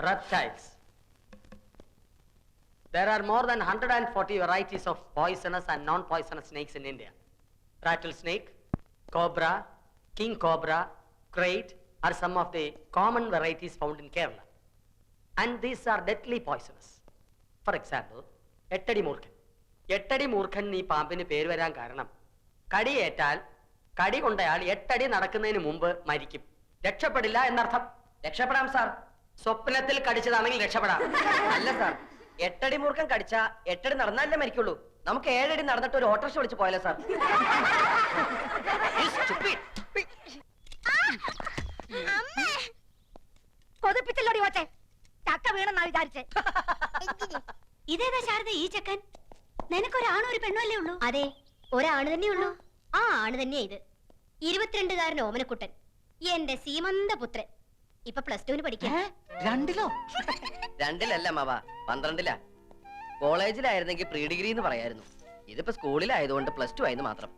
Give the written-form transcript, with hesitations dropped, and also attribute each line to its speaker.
Speaker 1: reptiles. There are more than 140 varieties of poisonous and non-poisonous snakes in India. Rattlesnake, cobra, king cobra, crate are some of the common varieties found in Kerala. And these are deadly poisonous. For example, എട്ടടി മൂർഖൻ. എട്ടടി മൂർഖൻ ഈ പാമ്പിന് പേര് വരാൻ കാരണം കടിയേറ്റാൽ കടി കൊണ്ടയാൾ 8 അടി നടക്കുന്നതിന് മുമ്പ് മരിക്കും. രക്ഷപ്പെടില്ല എന്നർത്ഥം.
Speaker 2: രക്ഷപ്പെടാം സാർ.
Speaker 1: സ്വപ്നത്തിൽ കടിച്ചതാണെങ്കിൽ രക്ഷപ്പെടാം.
Speaker 2: അല്ല സാർ, 8 അടി മൂർഖൻ കടിച്ച 8 അടി നടന്നാലേ മരിക്കുള്ളൂ. നമുക്ക് 7 അടി നടന്നിട്ട് ഒരു ഓട്ടോറിക്ഷ വിളിച്ച് പോയാലോ സാർ?
Speaker 3: കൊതിപ്പിച്ചല്ലോടി ഓച്ചെ, ചക്ക വീണെന്നാ വിചാരിച്ചേ.
Speaker 4: ഇതേതാ ശാരദ ഈ ചെക്കൻ? നിനക്കൊരാണോ ഒരു പെണ്ണോ അല്ലേ ഉള്ളൂ? അതെ, ഒരാണ് തന്നെയുള്ളൂ. ആ ആണ് തന്നെയാ ഇത്. 22-കാരൻ ഓമനക്കുട്ടൻ, എന്റെ സീമന്ത പുത്രൻ. ഇപ്പൊ +2 പഠിക്കാം.
Speaker 2: 2-ലോ? 2-ലല്ല മാവ, 12-ലാ. കോളേജിലായിരുന്നെങ്കിൽ പ്രീ ഡിഗ്രി എന്ന് പറയായിരുന്നു. ഇതിപ്പോ സ്കൂളിലായതുകൊണ്ട് +2 ആയെന്ന് മാത്രം.